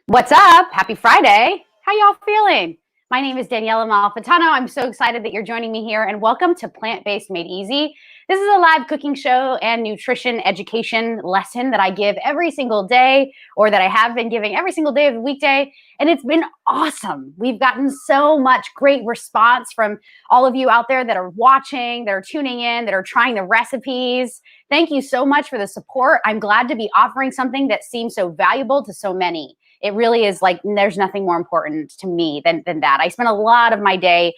What's up? Happy Friday. How y'all feeling? My name is Daniela Malfitano. I'm so excited that you're joining me here, and welcome to Plant-Based Made Easy. This is a live cooking show and nutrition education lesson that I give every single day, or that I have been giving every single day of the weekday, and it's been awesome. We've gotten so much great response from all of you out there that are watching, that are tuning in, that are trying the recipes. Thank you so much for the support. I'm glad to be offering something that seems so valuable to so many. It really is like there's nothing more important to me than that. I spend a lot of my day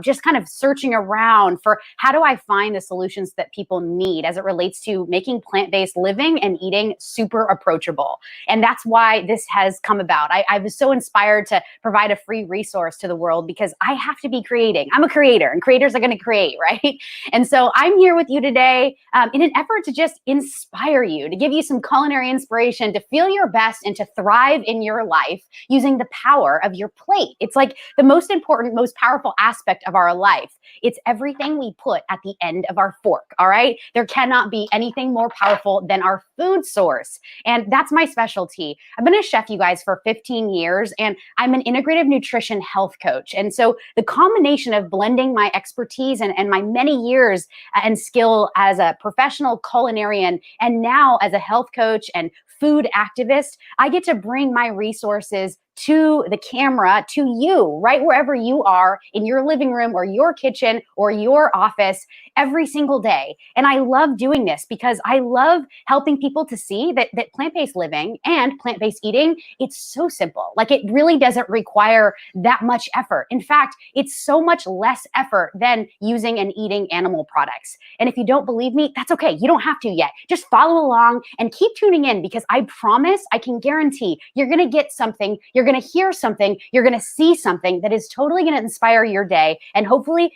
just kind of searching around for how do I find the solutions that people need as it relates to making plant-based living and eating super approachable. And that's why this has come about. I was so inspired to provide a free resource to the world because I have to be creating. I'm a creator, and creators are going to create, right? And so I'm here with you today in an effort to just inspire you, to give you some culinary inspiration, to feel your best and to thrive in your life using the power of your plate. It's like the most important, most powerful aspect of our life. It's everything we put at the end of our fork, all right? There cannot be anything more powerful than our food source. And that's my specialty. I've been a chef, you guys, for 15 years, and I'm an integrative nutrition health coach. And so the combination of blending my expertise and my many years and skill as a professional culinarian, and now as a health coach and food activist, I get to bring my resources to the camera, to you, right wherever you are, in your living room or your kitchen or your office, every single day. And I love doing this because I love helping people to see that plant-based living and plant-based eating, it's so simple. Like, it really doesn't require that much effort. In fact, it's so much less effort than using and eating animal products. And if you don't believe me, that's okay. You don't have to yet. Just follow along and keep tuning in, because I promise, I can guarantee you're going to get something, you're going to hear something, you're going to see something that is totally going to inspire your day, and hopefully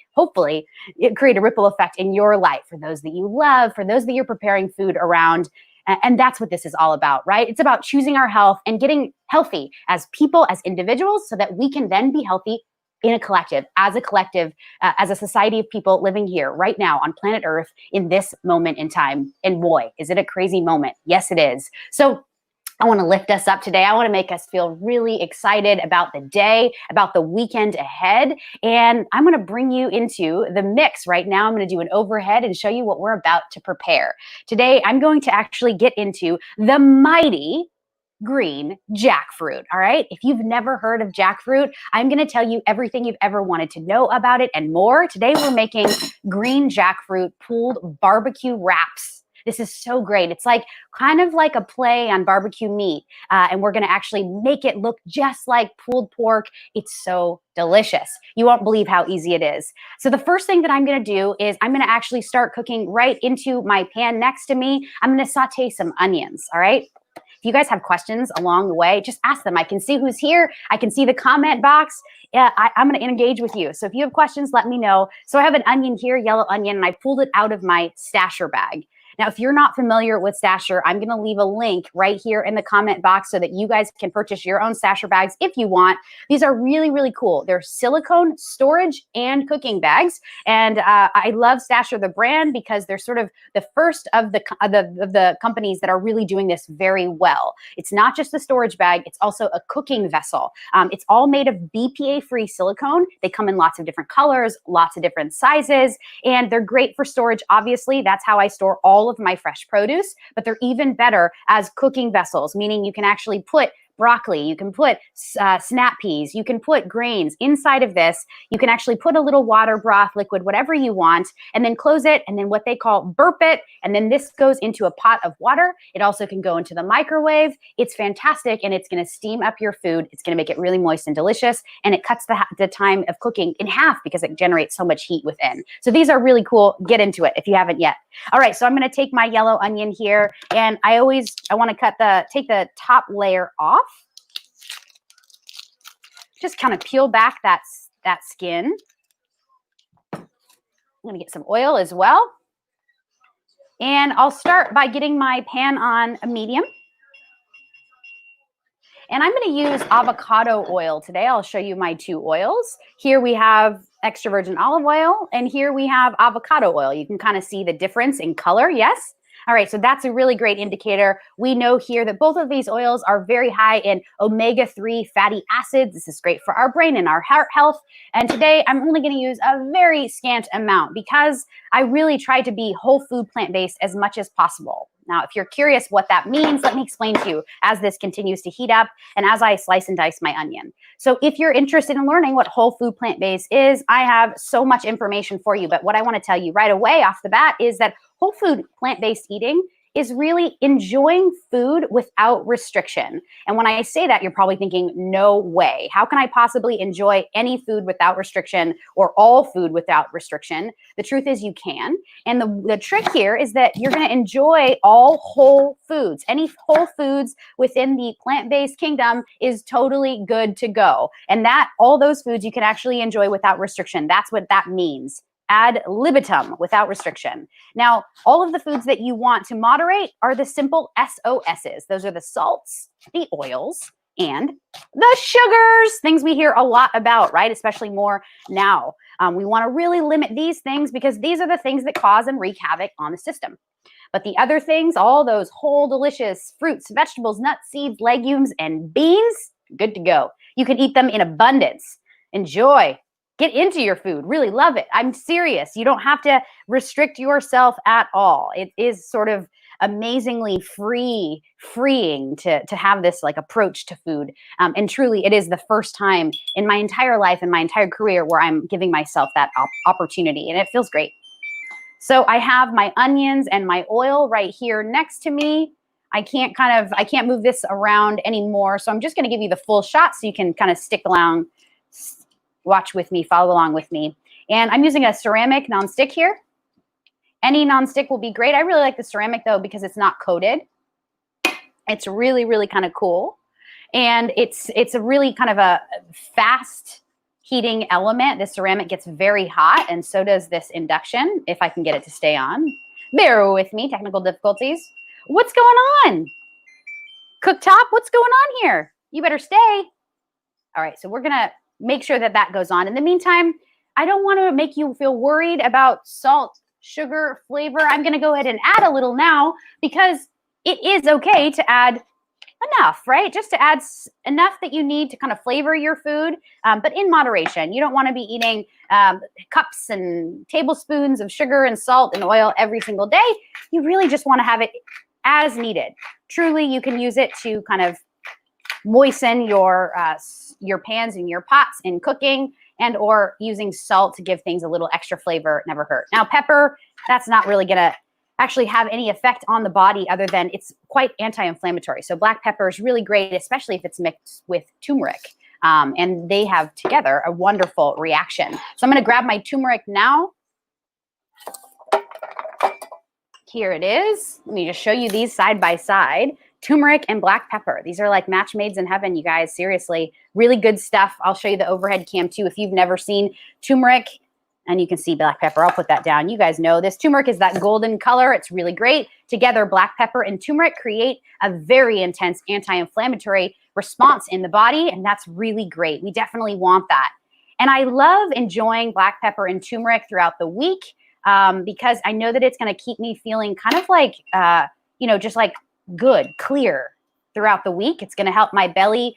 it create a ripple effect in your life for those that you love, for those that you're preparing food around. And that's what this is all about, right? It's about choosing our health and getting healthy as people, as individuals, so that we can then be healthy in a collective, as a society of people living here right now on planet Earth in this moment in time. And boy, is it a crazy moment. Yes, it is. So I want to lift us up today. I want to make us feel really excited about the day, about the weekend ahead. And I'm going to bring you into the mix right now. I'm going to do an overhead and show you what we're about to prepare. Today, I'm going to actually get into the mighty green jackfruit. All right. If you've never heard of jackfruit, I'm going to tell you everything you've ever wanted to know about it and more. Today, we're making green jackfruit pulled barbecue wraps. This is so great. It's like kind of like a play on barbecue meat. And we're going to actually make it look just like pulled pork. It's so delicious. You won't believe how easy it is. So the first thing that I'm going to do is I'm going to actually start cooking right into my pan next to me. I'm going to saute some onions. All right. If you guys have questions along the way, just ask them. I can see who's here. I can see the comment box. Yeah, I'm going to engage with you. So if you have questions, let me know. So I have an onion here, yellow onion, and I pulled it out of my stasher bag. Now, if you're not familiar with stasher, I'm going to leave a link right here in the comment box so that you guys can purchase your own stasher bags if you want. These are really, really cool. They're silicone storage and cooking bags. And I love Stasher, the brand, because they're sort of the first of the companies that are really doing this very well. It's not just a storage bag. It's also a cooking vessel. It's all made of BPA-free silicone. They come in lots of different colors, lots of different sizes, and they're great for storage. Obviously, that's how I store all of my fresh produce, but they're even better as cooking vessels, meaning you can actually put broccoli, you can put snap peas, you can put grains inside of this. You can actually put a little water, broth, liquid, whatever you want, and then close it, and then what they call burp it, and then this goes into a pot of water. It also can go into the microwave. It's fantastic, and it's going to steam up your food. It's going to make it really moist and delicious, and it cuts the time of cooking in half because it generates so much heat within. So these are really cool. Get into it if you haven't yet. All right, so I'm going to take my yellow onion here, and I want to take the top layer off. Just kind of peel back that skin. I'm going to get some oil as well. And I'll start by getting my pan on a medium. And I'm going to use avocado oil today. I'll show you my two oils. Here we have extra virgin olive oil, and here we have avocado oil. You can kind of see the difference in color, yes? All right, so that's a really great indicator. We know here that both of these oils are very high in omega-3 fatty acids. This is great for our brain and our heart health. And today I'm only going to use a very scant amount because I really try to be whole food plant-based as much as possible. Now, if you're curious what that means, let me explain to you as this continues to heat up and as I slice and dice my onion. So if you're interested in learning what whole food plant-based is, I have so much information for you. But what I want to tell you right away off the bat is that whole food plant-based eating is really enjoying food without restriction. And when I say that, you're probably thinking, no way. How can I possibly enjoy any food without restriction or all food without restriction? The truth is you can. And the trick here is that you're going to enjoy all whole foods. Any whole foods within the plant-based kingdom is totally good to go. And that all those foods you can actually enjoy without restriction. That's what that means. Ad libitum, without restriction. Now, all of the foods that you want to moderate are the simple SOSs. Those are the salts, the oils, and the sugars, things we hear a lot about, right? Especially more now. We want to really limit these things because these are the things that cause and wreak havoc on the system. But the other things, all those whole delicious fruits, vegetables, nuts, seeds, legumes, and beans, good to go. You can eat them in abundance. Enjoy. Get into your food. Really love it. I'm serious. You don't have to restrict yourself at all. It is sort of amazingly freeing to have this like approach to food. And truly, it is the first time in my entire life and my entire career where I'm giving myself that opportunity, and it feels great. So I have my onions and my oil right here next to me. I can't move this around anymore. So I'm just going to give you the full shot so you can kind of stick along. Watch with me, follow along with me. And I'm using a ceramic nonstick here. Any nonstick will be great. I really like the ceramic though because it's not coated. It's really, really kind of cool. And it's a really kind of a fast heating element. The ceramic gets very hot and so does this induction, if I can get it to stay on. Bear with me, technical difficulties. What's going on? Cooktop, what's going on here? You better stay. All right, so we're gonna make sure that that goes on. In the meantime, I don't want to make you feel worried about salt, sugar, flavor. I'm going to go ahead and add a little now because it is okay to add enough, right? Just to add enough that you need to kind of flavor your food, but in moderation. You don't want to be eating cups and tablespoons of sugar and salt and oil every single day. You really just want to have it as needed. Truly, you can use it to kind of moisten your pans and your pots in cooking, and or using salt to give things a little extra flavor never hurt. Now pepper, that's not really gonna actually have any effect on the body other than it's quite anti-inflammatory. So black pepper is really great, especially if it's mixed with turmeric. And they have together a wonderful reaction. So I'm gonna grab my turmeric now. Here it is. Let me just show you these side by side. Turmeric and black pepper. These are like match made in heaven, you guys. Seriously, really good stuff. I'll show you the overhead cam too. If you've never seen turmeric, and you can see black pepper, I'll put that down. You guys know this. Turmeric is that golden color. It's really great. Together, black pepper and turmeric create a very intense anti-inflammatory response in the body, and that's really great. We definitely want that. And I love enjoying black pepper and turmeric throughout the week because I know that it's going to keep me feeling kind of like, just like good, clear throughout the week. It's going to help my belly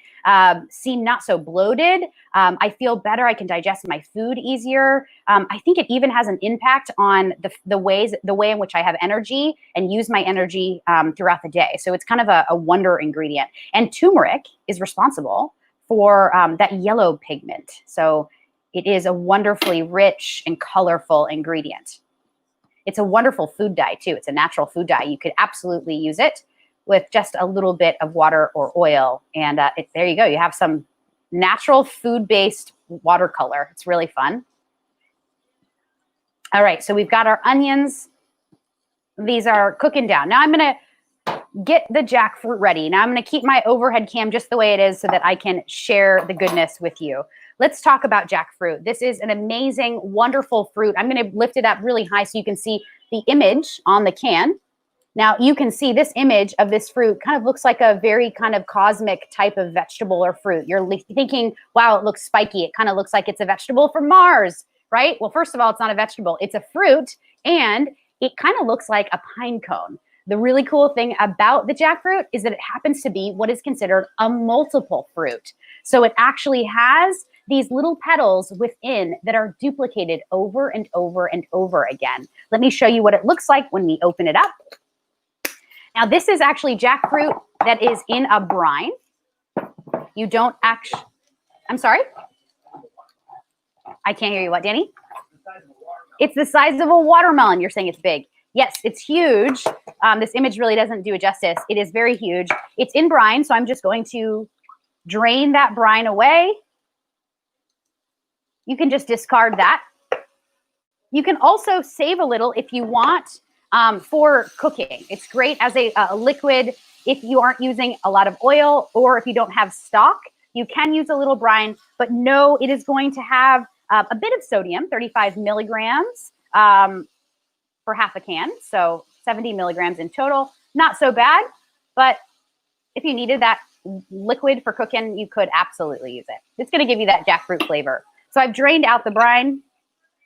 seem not so bloated. I feel better. I can digest my food easier. I think it even has an impact on the way in which I have energy and use my energy throughout the day. So it's kind of a wonder ingredient. And turmeric is responsible for that yellow pigment. So it is a wonderfully rich and colorful ingredient. It's a wonderful food dye too. It's a natural food dye. You could absolutely use it with just a little bit of water or oil. And there you go. You have some natural food-based watercolor. It's really fun. All right, so we've got our onions. These are cooking down. Now I'm gonna get the jackfruit ready. Now I'm gonna keep my overhead cam just the way it is so that I can share the goodness with you. Let's talk about jackfruit. This is an amazing, wonderful fruit. I'm gonna lift it up really high so you can see the image on the can. Now you can see this image of this fruit kind of looks like a very kind of cosmic type of vegetable or fruit. You're thinking, wow, it looks spiky. It kind of looks like it's a vegetable from Mars, right? Well, first of all, it's not a vegetable. It's a fruit, and it kind of looks like a pine cone. The really cool thing about the jackfruit is that it happens to be what is considered a multiple fruit. So it actually has these little petals within that are duplicated over and over and over again. Let me show you what it looks like when we open it up. Now, this is actually jackfruit that is in a brine. You don't actually, I'm sorry? I can't hear you. What, Danny? It's the size of a watermelon. You're saying it's big. Yes, it's huge. This image really doesn't do it justice. It is very huge. It's in brine, so I'm just going to drain that brine away. You can just discard that. You can also save a little if you want for cooking. It's great as a liquid if you aren't using a lot of oil or if you don't have stock. You can use a little brine, but no, it is going to have a bit of sodium, 35 milligrams for half a can. So 70 milligrams in total. Not so bad, but if you needed that liquid for cooking, you could absolutely use it. It's going to give you that jackfruit flavor. So I've drained out the brine.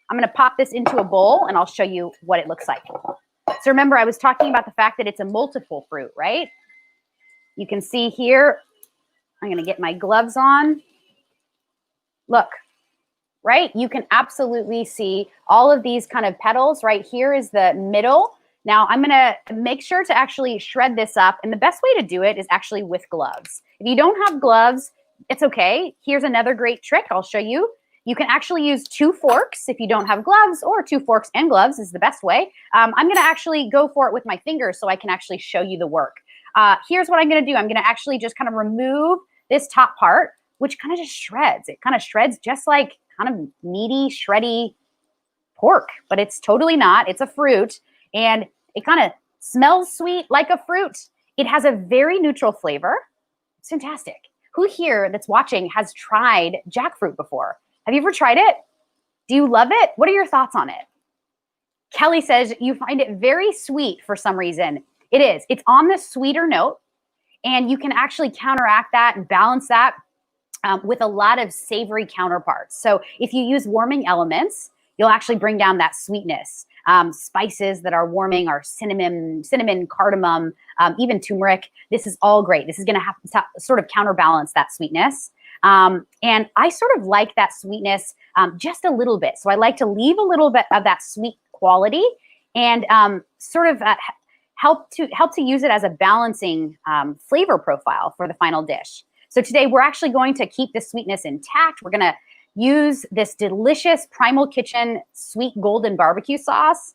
I'm going to pop this into a bowl and I'll show you what it looks like. So remember, I was talking about the fact that it's a multiple fruit, right? You can see here, I'm going to get my gloves on. Look, right? You can absolutely see all of these kind of petals. Right here is the middle. Now I'm going to make sure to actually shred this up. And the best way to do it is actually with gloves. If you don't have gloves, it's okay. Here's another great trick I'll show you. You can actually use 2 forks if you don't have gloves, or 2 forks and gloves is the best way. I'm going to actually go for it with my fingers so I can actually show you the work. Here's what I'm going to do. I'm going to actually just kind of remove this top part, which kind of just shreds. It kind of shreds just like kind of meaty, shreddy pork, but it's totally not. It's a fruit, and it kind of smells sweet like a fruit. It has a very neutral flavor. It's fantastic. Who here that's watching has tried jackfruit before? Have you ever tried it? Do you love it? What are your thoughts on it? Kelly says you find it very sweet for some reason. It is. It's on the sweeter note, and you can actually counteract that and balance that with a lot of savory counterparts. So if you use warming elements, you'll actually bring down that sweetness. Spices that are warming are cinnamon, cardamom, even turmeric. This is all great. This is going to have to sort of counterbalance that sweetness. And I sort of like that sweetness just a little bit. So I like to leave a little bit of that sweet quality and sort of help to use it as a balancing flavor profile for the final dish. So today we're actually going to keep the sweetness intact. We're going to use this delicious Primal Kitchen sweet golden barbecue sauce.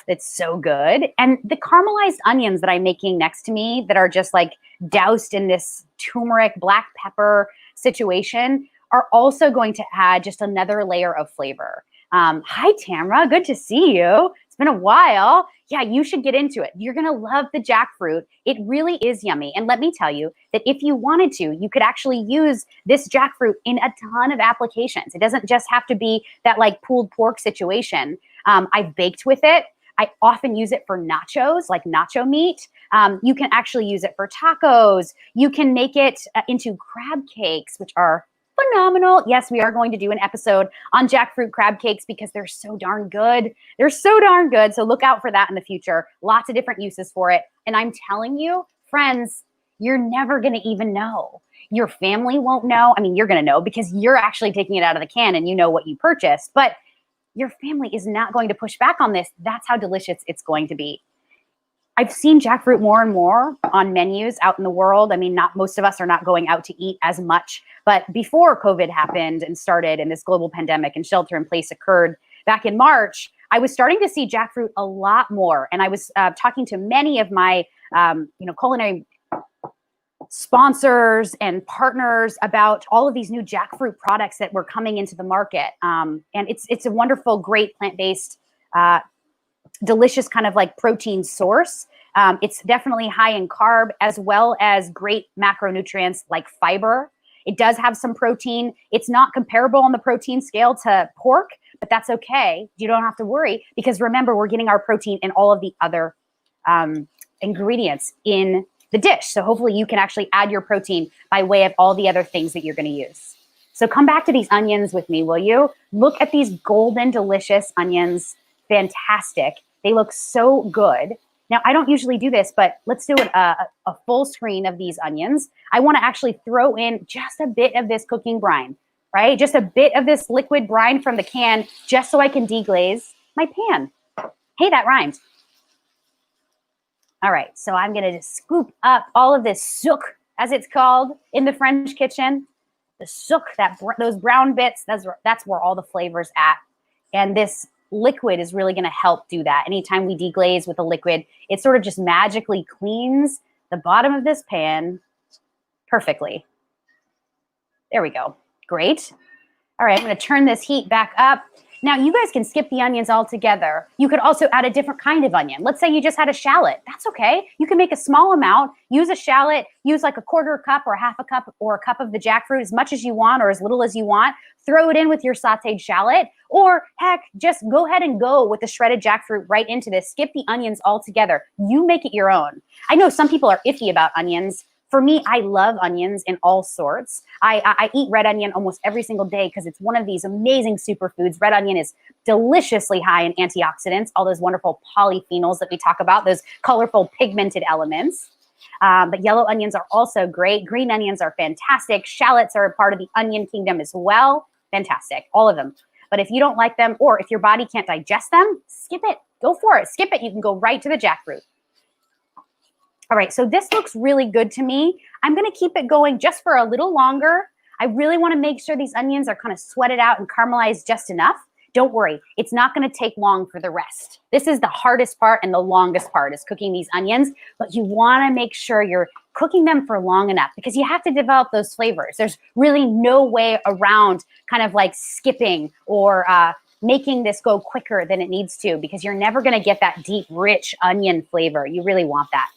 It's so good. And the caramelized onions that I'm making next to me that are just like doused in this turmeric, black pepper situation are also going to add just another layer of flavor. Hi, Tamara. Good to see you. It's been a while. Yeah, you should get into it. You're going to love the jackfruit. It really is yummy. And let me tell you that if you wanted to, you could actually use this jackfruit in a ton of applications. It doesn't just have to be that like pulled pork situation. I've baked with it. I often use it for nachos, like nacho meat. You can actually use it for tacos. You can make it into crab cakes, which are phenomenal. Yes, we are going to do an episode on jackfruit crab cakes because they're so darn good. They're so darn good. So look out for that in the future. Lots of different uses for it. And I'm telling you, friends, you're never going to even know. Your family won't know. I mean, you're going to know because you're actually taking it out of the can and you know what you purchased. But your family is not going to push back on this. That's how delicious it's going to be. I've seen jackfruit more and more on menus out in the world. I mean, not most of us are not going out to eat as much, but before COVID happened and started and this global pandemic and shelter in place occurred back in March, I was starting to see jackfruit a lot more. And I was talking to many of my culinary sponsors and partners about all of these new jackfruit products that were coming into the market. And it's a wonderful, great plant-based delicious kind of like protein source. It's definitely high in carb as well as great macronutrients like fiber. It does have some protein. It's not comparable on the protein scale to pork, but that's okay. You don't have to worry because remember, we're getting our protein in all of the other ingredients in the dish. So hopefully you can actually add your protein by way of all the other things that you're going to use. So come back to these onions with me, will you? Look at these golden, delicious onions. Fantastic. They look so good. Now, I don't usually do this, but let's do a full screen of these onions. I want to actually throw in just a bit of this cooking brine, right? Just a bit of this liquid brine from the can, just so I can deglaze my pan. Hey, that rhymed. All right, so I'm gonna just scoop up all of this souk, as it's called in the French kitchen. The souk, those brown bits, that's where all the flavor's at. And this liquid is really gonna help do that. Anytime we deglaze with a liquid, it sort of just magically cleans the bottom of this pan perfectly. There we go, great. All right, I'm gonna turn this heat back up. Now, you guys can skip the onions altogether. You could also add a different kind of onion. Let's say you just had a shallot. That's okay. You can make a small amount, use a shallot, use like a quarter cup or half a cup or a cup of the jackfruit, as much as you want or as little as you want. Throw it in with your sauteed shallot, or heck, just go ahead and go with the shredded jackfruit right into this. Skip the onions altogether. You make it your own. I know some people are iffy about onions. For me, I love onions in all sorts. I eat red onion almost every single day because it's one of these amazing superfoods. Red onion is deliciously high in antioxidants, all those wonderful polyphenols that we talk about, those colorful pigmented elements. But yellow onions are also great. Green onions are fantastic. Shallots are a part of the onion kingdom as well. Fantastic, all of them. But if you don't like them, or if your body can't digest them, skip it. Go for it. Skip it. You can go right to the jackfruit. All right, so this looks really good to me. I'm gonna keep it going just for a little longer. I really wanna make sure these onions are kind of sweated out and caramelized just enough. Don't worry, it's not gonna take long for the rest. This is the hardest part and the longest part is cooking these onions, but you wanna make sure you're cooking them for long enough because you have to develop those flavors. There's really no way around kind of like skipping or making this go quicker than it needs to because you're never gonna get that deep, rich onion flavor. You really want that.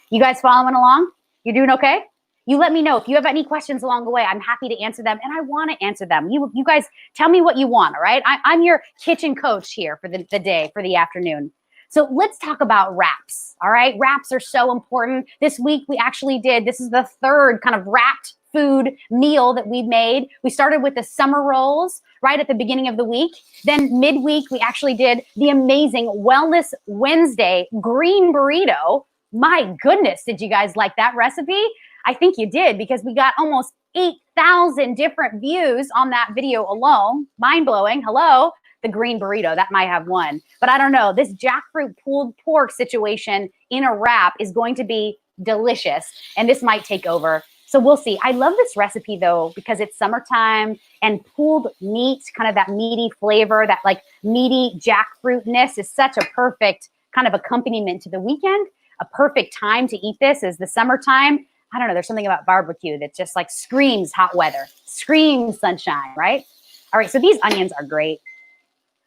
You guys following along? You doing okay? You let me know if you have any questions along the way. I'm happy to answer them, and I want to answer them. You guys tell me what you want, all right? I'm your kitchen coach here for the day, for the afternoon. So let's talk about wraps, all right? Wraps are so important. This week we actually this is the third kind of wrapped food meal that we've made. We started with the summer rolls right at the beginning of the week. Then midweek, we actually did the amazing Wellness Wednesday green burrito. My goodness, did you guys like that recipe? I think you did because we got almost 8,000 different views on that video alone. Mind-blowing. Hello, the green burrito. That might have won. But I don't know. This jackfruit pulled pork situation in a wrap is going to be delicious, and this might take over. So we'll see. I love this recipe, though, because it's summertime and pulled meat, kind of that meaty flavor, that like meaty jackfruitness is such a perfect kind of accompaniment to the weekend. A perfect time to eat this is the summertime. I don't know, there's something about barbecue that just like screams hot weather, screams sunshine, right? All right, so these onions are great.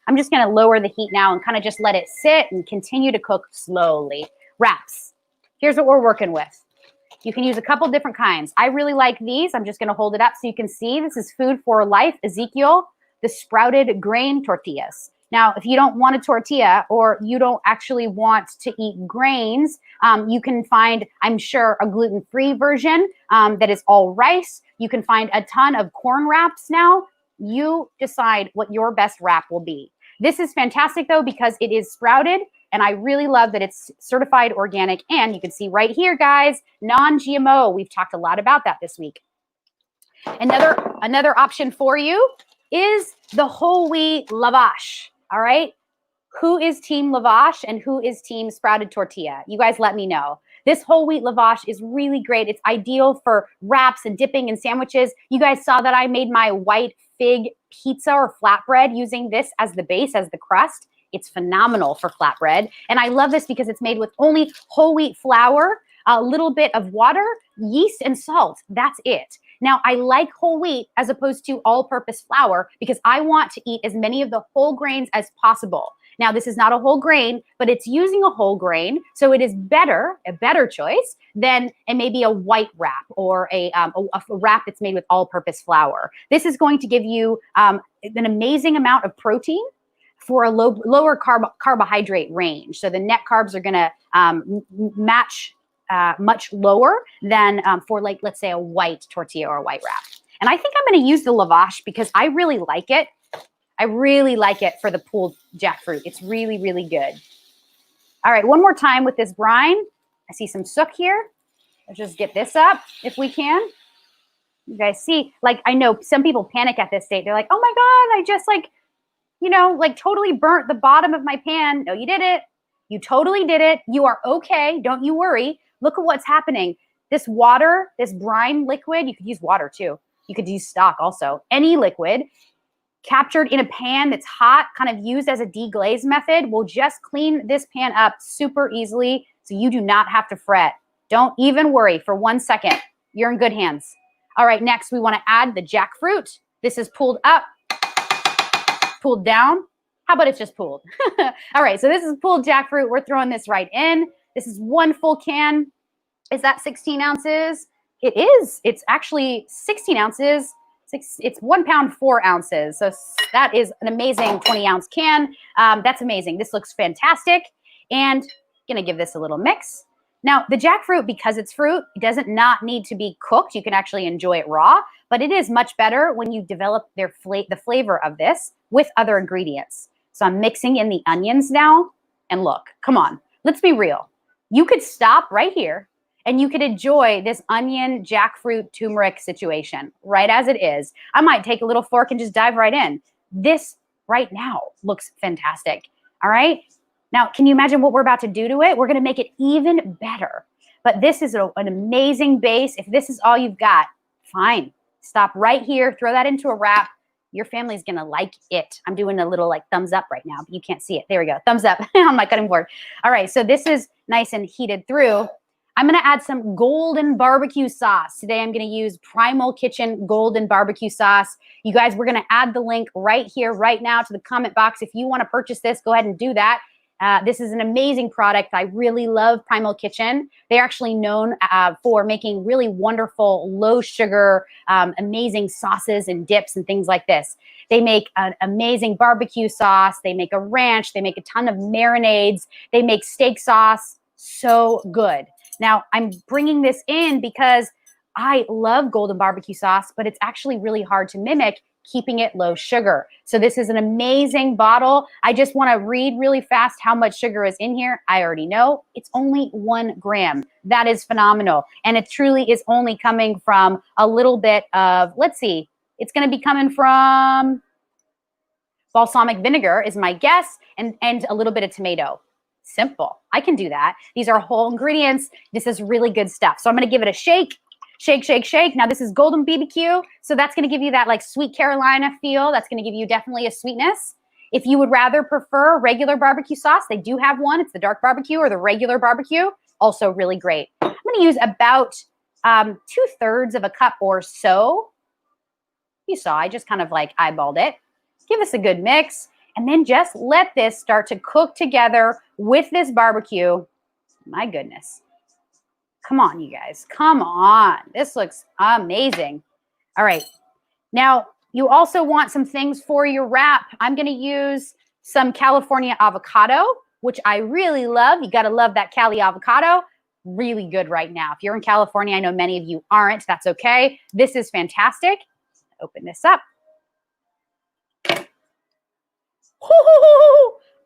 I'm just gonna lower the heat now and kind of just let it sit and continue to cook slowly. Wraps, here's what we're working with. You can use a couple different kinds. I really like these. I'm just gonna hold it up so you can see. This is Food for Life, Ezekiel, the sprouted grain tortillas. Now, if you don't want a tortilla or you don't actually want to eat grains, you can find, I'm sure, a gluten-free version that is all rice. You can find a ton of corn wraps now. You decide what your best wrap will be. This is fantastic, though, because it is sprouted, and I really love that it's certified organic. And you can see right here, guys, non-GMO. We've talked a lot about that this week. Another option for you is the whole wheat lavash. All right, who is team lavash and who is team sprouted tortilla? You guys let me know. This whole wheat lavash is really great. It's ideal for wraps and dipping and sandwiches. You guys saw that I made my white fig pizza or flatbread using this as the base, as the crust. It's phenomenal for flatbread. And I love this because it's made with only whole wheat flour, a little bit of water, yeast, and salt. That's it. Now, I like whole wheat as opposed to all-purpose flour because I want to eat as many of the whole grains as possible. Now, this is not a whole grain, but it's using a whole grain, so it is a better choice than maybe a white wrap or a wrap that's made with all-purpose flour. This is going to give you an amazing amount of protein for a lower carbohydrate range. So the net carbs are going to match much lower than for, like, let's say a white tortilla or a white wrap. And I think I'm going to use the lavash because I really like it. I really like it for the pulled jackfruit. It's really, really good. All right, one more time with this brine. I see some sook here. Let's just get this up if we can. You guys see, like, I know some people panic at this state. They're like, oh my God, I just like totally burnt the bottom of my pan. No, you did it. You totally did it. You are okay. Don't you worry. Look at what's happening. This water, this brine liquid, you could use water too. You could use stock also. Any liquid captured in a pan that's hot, kind of used as a deglaze method, will just clean this pan up super easily so you do not have to fret. Don't even worry for 1 second. You're in good hands. All right, next we want to add the jackfruit. This is pulled up, pulled down. How about it's just pulled? All right, so this is pulled jackfruit. We're throwing this right in. This is 1 full can. Is that 16 ounces? It is. It's actually 16 ounces. It's 1 pound, 4 ounces. So that is an amazing 20-ounce can. That's amazing. This looks fantastic. And I'm gonna give this a little mix. Now, the jackfruit, because it's fruit, it doesn't not need to be cooked. You can actually enjoy it raw, but it is much better when you develop the flavor of this with other ingredients. So I'm mixing in the onions now. And look, come on, let's be real. You could stop right here and you could enjoy this onion, jackfruit, turmeric situation right as it is. I might take a little fork and just dive right in. This right now looks fantastic. All right. Now, can you imagine what we're about to do to it? We're going to make it even better. But this is an amazing base. If this is all you've got, fine. Stop right here. Throw that into a wrap. Your family's going to like it. I'm doing a little like thumbs up right now, but you can't see it. There we go. Thumbs up on my cutting board. All right. So this is nice and heated through. I'm going to add some golden barbecue sauce. Today, I'm going to use Primal Kitchen golden barbecue sauce. You guys, we're going to add the link right here, right now to the comment box. If you want to purchase this, go ahead and do that. This is an amazing product. I really love Primal Kitchen. They're actually known for making really wonderful, low sugar, amazing sauces and dips and things like this. They make an amazing barbecue sauce. They make a ranch. They make a ton of marinades. They make steak sauce. So good. Now, I'm bringing this in because I love golden barbecue sauce, but it's actually really hard to mimic, keeping it low sugar. So this is an amazing bottle. I just want to read really fast how much sugar is in here. I already know it's only 1 gram. That is phenomenal. And it truly is only coming from a little bit of, let's see, it's going to be coming from balsamic vinegar is my guess, and a little bit of tomato. Simple. I can do that. These are whole ingredients. This is really good stuff. So I'm going to give it a shake. Shake, shake, shake. Now this is golden BBQ. So that's going to give you that like sweet Carolina feel. That's going to give you definitely a sweetness. If you would rather prefer regular barbecue sauce, they do have one. It's the dark barbecue or the regular barbecue. Also really great. I'm going to use about 2/3 of a cup or so. You saw, I just kind of like eyeballed it. Give us a good mix. And then just let this start to cook together with this barbecue. My goodness. Come on, you guys. Come on. This looks amazing. All right. Now, you also want some things for your wrap. I'm going to use some California avocado, which I really love. You got to love that Cali avocado. Really good right now. If you're in California, I know many of you aren't. That's okay. This is fantastic. Open this up.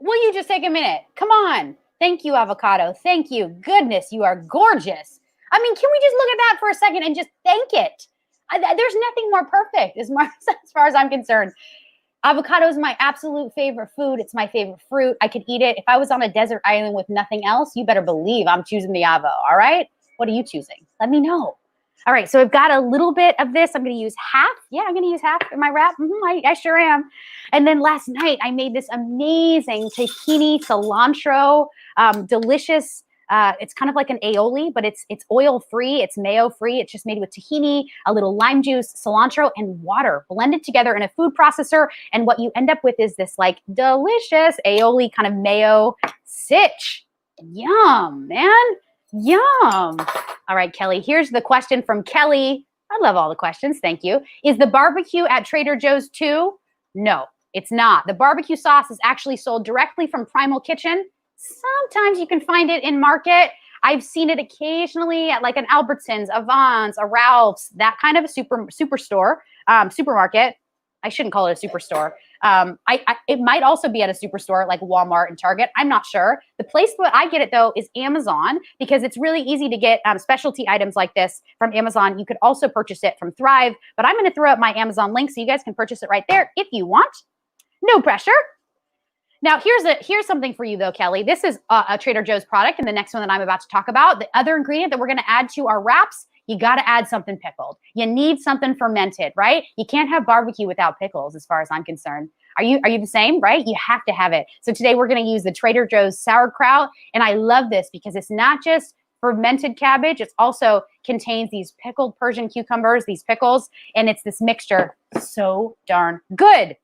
Will you just take a minute? Come on. Thank you, avocado. Thank you. Goodness, you are gorgeous. I mean, can we just look at that for a second and just thank it? There's nothing more perfect as far as I'm concerned. Avocado is my absolute favorite food. It's my favorite fruit. I could eat it. If I was on a desert island with nothing else, you better believe I'm choosing the avo, all right? What are you choosing? Let me know. All right, so I've got a little bit of this. I'm going to use half. Yeah, I'm going to use half in my wrap. I sure am. And then last night, I made this amazing tahini cilantro, delicious. It's kind of like an aioli, but it's oil-free. It's mayo-free. It's just made with tahini, a little lime juice, cilantro, and water blended together in a food processor. And what you end up with is this like delicious aioli kind of mayo sitch. Yum, man. Yum. All right, Kelly, here's the question from Kelly. I love all the questions. Thank you. Is the barbecue at Trader Joe's too? No, it's not. The barbecue sauce is actually sold directly from Primal Kitchen. Sometimes you can find it in market. I've seen it occasionally at like an Albertsons, a Vons, a Ralph's, that kind of a supermarket. I shouldn't call it a superstore. It might also be at a superstore like Walmart and Target. I'm not sure. The place that I get it though is Amazon, because it's really easy to get specialty items like this from Amazon. You could also purchase it from Thrive, but I'm going to throw up my Amazon link so you guys can purchase it right there if you want. No pressure. Now, here's something for you though, Kelly. This is a Trader Joe's product, and the next one that I'm about to talk about, the other ingredient that we're going to add to our wraps, you got to add something pickled. You need something fermented, right? You can't have barbecue without pickles, as far as I'm concerned. Are you the same, right? You have to have it. So today we're going to use the Trader Joe's sauerkraut, and I love this because it's not just fermented cabbage. It also contains these pickled Persian cucumbers, these pickles, and it's this mixture. So darn good.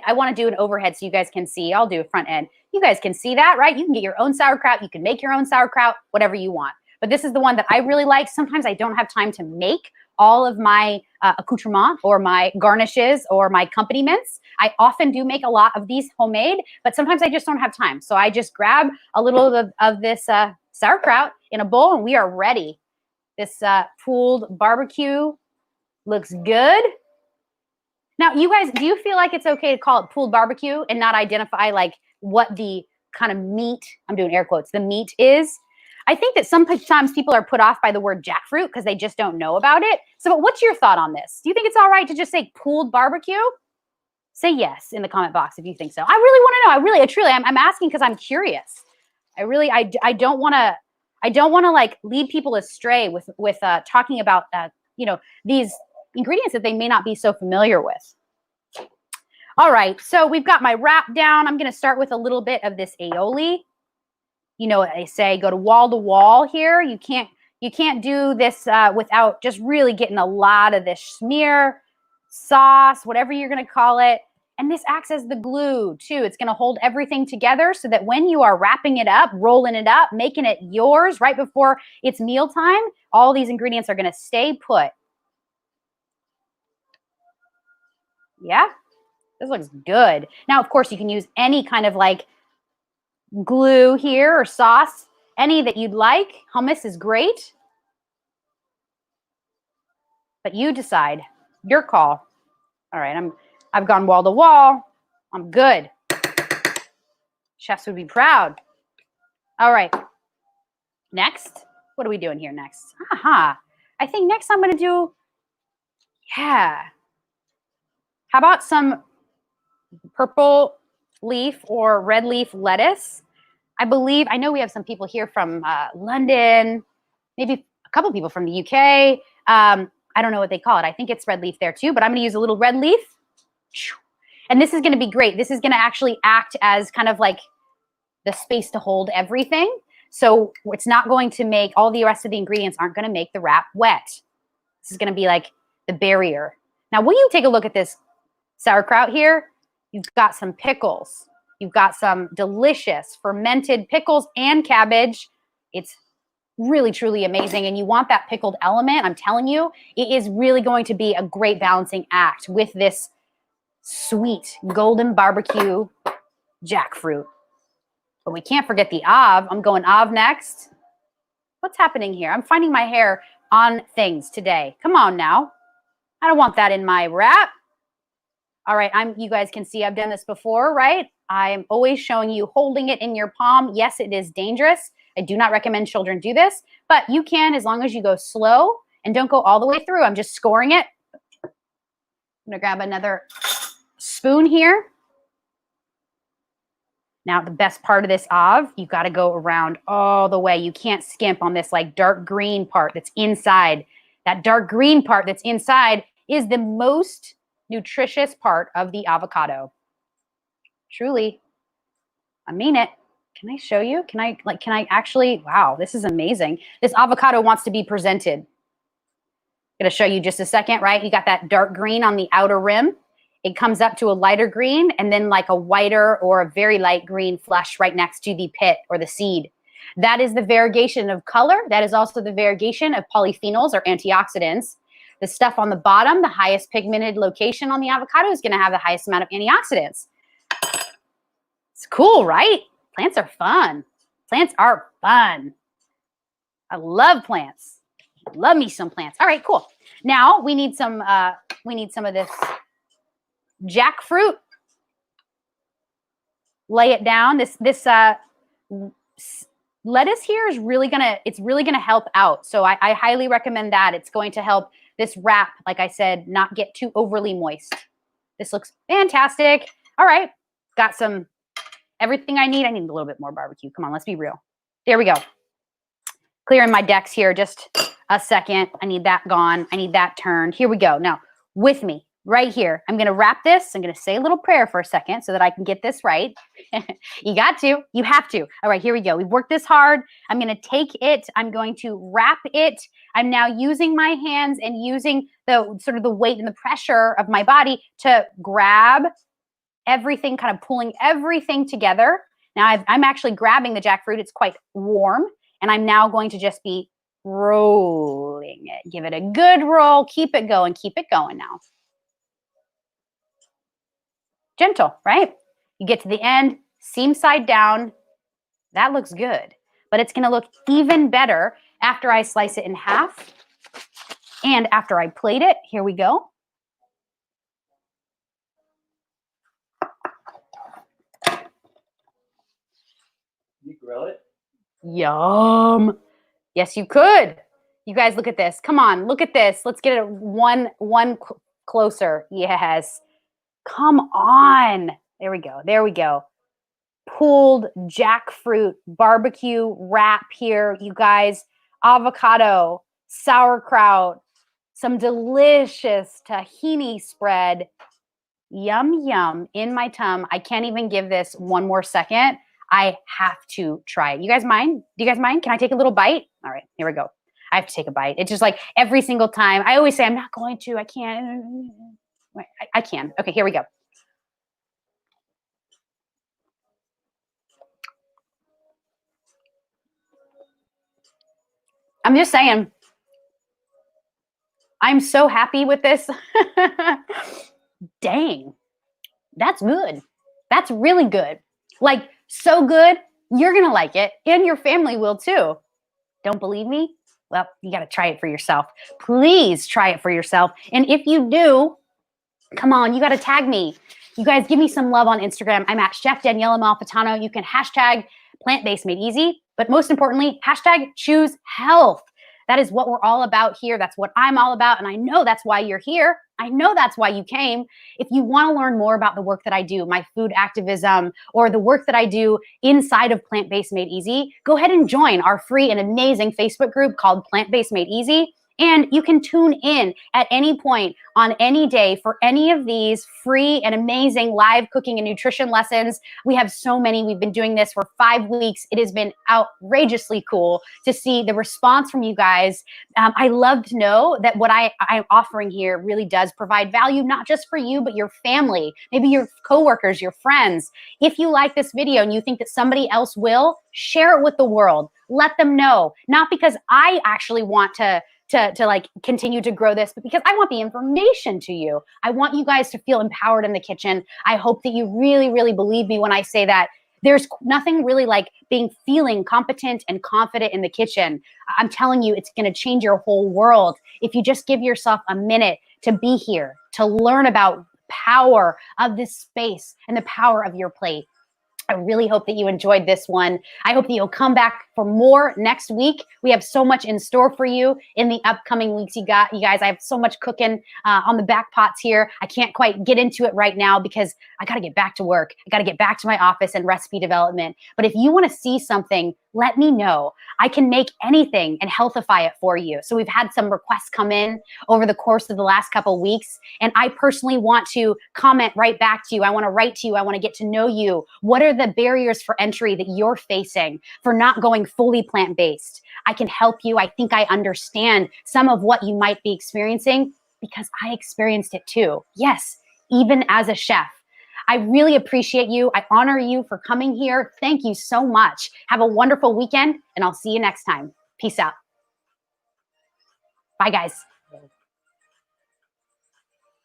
I want to do an overhead so you guys can see. I'll do a front end. You guys can see that, right? You can get your own sauerkraut. You can make your own sauerkraut, whatever you want. But this is the one that I really like. Sometimes I don't have time to make all of my accoutrement or my garnishes or my accompaniments. I often do make a lot of these homemade, but sometimes I just don't have time. So I just grab a little of this sauerkraut in a bowl, and we are ready. This pulled barbecue looks good. Now, you guys, do you feel like it's okay to call it pulled barbecue and not identify like what the kind of meat, I'm doing air quotes, the meat is? I think that sometimes people are put off by the word jackfruit because they just don't know about it. So what's your thought on this? Do you think it's all right to just say pulled barbecue? Say yes in the comment box if you think so. I really want to know. I truly, I'm asking because I'm curious. I don't want to like lead people astray with talking about, these ingredients that they may not be so familiar with. All right, so we've got my wrap down. I'm going to start with a little bit of this aioli. You know what they say, go to wall here. You can't do this without just really getting a lot of this smear, sauce, whatever you're going to call it. And this acts as the glue too. It's going to hold everything together so that when you are wrapping it up, rolling it up, making it yours right before it's mealtime, all these ingredients are going to stay put. Yeah, this looks good. Now, of course, you can use any kind of like glue here or sauce, any that you'd like. Hummus is great. But you decide. Your call. All right, I've gone wall to wall. I'm good. Chefs would be proud. All right. Next, what are we doing here next? I think next I'm going to do, how about some purple leaf or red leaf lettuce? I know we have some people here from London, maybe a couple people from the UK. I don't know what they call it. I think it's red leaf there too, but I'm going to use a little red leaf. And this is going to be great. This is going to actually act as kind of like the space to hold everything. So it's not going to make, all the rest of the ingredients aren't going to make the wrap wet. This is going to be like the barrier. Now, will you take a look at this sauerkraut here? You've got some pickles. You've got some delicious fermented pickles and cabbage. It's really, truly amazing. And you want that pickled element. I'm telling you, it is really going to be a great balancing act with this sweet golden barbecue jackfruit. But we can't forget the Av. I'm going Av next. What's happening here? I'm finding my hair on things today. Come on now. I don't want that in my wrap. All right, you guys can see I've done this before, right? I'm always showing you holding it in your palm. Yes, it is dangerous. I do not recommend children do this, but you can as long as you go slow and don't go all the way through. I'm just scoring it. I'm gonna grab another spoon here. Now, the best part of this Av, you've got to go around all the way. You can't skimp on this like dark green part that's inside. That dark green part that's inside is the most nutritious part of the avocado. Truly, I mean it. Can I show you? Can I actually, wow, this is amazing. This avocado wants to be presented. I'm going to show you just a second, right? You got that dark green on the outer rim. It comes up to a lighter green and then like a whiter or a very light green flush right next to the pit or the seed. That is the variegation of color. That is also the variegation of polyphenols or antioxidants. The stuff on the bottom, the highest pigmented location on the avocado is going to have the highest amount of antioxidants. It's cool, right? Plants are fun. Plants are fun. I love plants. Love me some plants. All right, cool. Now we need some of this jackfruit. lay it down. This lettuce here is really gonna help out. So I highly recommend that. It's going to help this wrap, like I said, not get too overly moist. This looks fantastic. All right, got everything I need. I need a little bit more barbecue. Come on, let's be real. There we go. Clearing my decks here, just a second. I need that gone. I need that turned. Here we go. Now, with me, right here, I'm going to wrap this. I'm going to say a little prayer for a second so that I can get this right. You got to. You have to. All right, here we go. We've worked this hard. I'm going to take it. I'm going to wrap it. I'm now using my hands and using the sort of the weight and the pressure of my body to grab everything, kind of pulling everything together. Now, I'm actually grabbing the jackfruit. It's quite warm. And I'm now going to just be rolling it. Give it a good roll. Keep it going. Keep it going now. Gentle, right? You get to the end, seam side down. That looks good. But it's going to look even better after I slice it in half and after I plate it. Here we go. You grill it? Yum. Yes, you could. You guys, look at this. Come on, look at this. Let's get it one closer. Yes. Come on. There we go. There we go. Pulled jackfruit barbecue wrap here, you guys. Avocado, sauerkraut, some delicious tahini spread. Yum, yum in my tum. I can't even give this one more second. I have to try it. You guys mind? Do you guys mind? Can I take a little bite? All right, here we go. I have to take a bite. It's just like every single time. I always say I'm not going to. I can't. I can. Okay, here we go. I'm just saying. I'm so happy with this. Dang. That's good. That's really good. Like, so good, you're going to like it, and your family will too. Don't believe me? Well, you got to try it for yourself. Please try it for yourself. And if you do, come on, you got to tag me. You guys give me some love on Instagram. I'm at Chef Daniela Malfitano. You can hashtag plant-based made easy, but most importantly, hashtag choose health. That is what we're all about here. That's what I'm all about. And I know that's why you're here. I know that's why you came. If you want to learn more about the work that I do, my food activism, or the work that I do inside of Plant-Based Made Easy, go ahead and join our free and amazing Facebook group called Plant-Based Made Easy. And you can tune in at any point on any day for any of these free and amazing live cooking and nutrition lessons. We have so many. We've been doing this for 5 weeks. It has been outrageously cool to see the response from you guys. I love to know that what I'm offering here really does provide value, not just for you, but your family, maybe your coworkers, your friends. If you like this video and you think that somebody else will, share it with the world. Let them know. Not because I actually want to like continue to grow this, but because I want the information to you. I want you guys to feel empowered in the kitchen. I hope that you really, really believe me when I say that there's nothing really like feeling competent and confident in the kitchen. I'm telling you, it's going to change your whole world if you just give yourself a minute to be here, to learn about the power of this space and the power of your plate. I really hope that you enjoyed this one. I hope that you'll come back for more next week. We have so much in store for you in the upcoming weeks. You guys, I have so much cooking on the back pots here. I can't quite get into it right now because I got to get back to work. I got to get back to my office and recipe development. But if you want to see something, let me know. I can make anything and healthify it for you. So we've had some requests come in over the course of the last couple of weeks, and I personally want to comment right back to you. I want to write to you. I want to get to know you. What are the barriers for entry that you're facing for not going fully plant-based? I can help you. I think I understand some of what you might be experiencing because I experienced it too. Yes, even as a chef. I really appreciate you. I honor you for coming here. Thank you so much. Have a wonderful weekend, and I'll see you next time. Peace out. Bye, guys.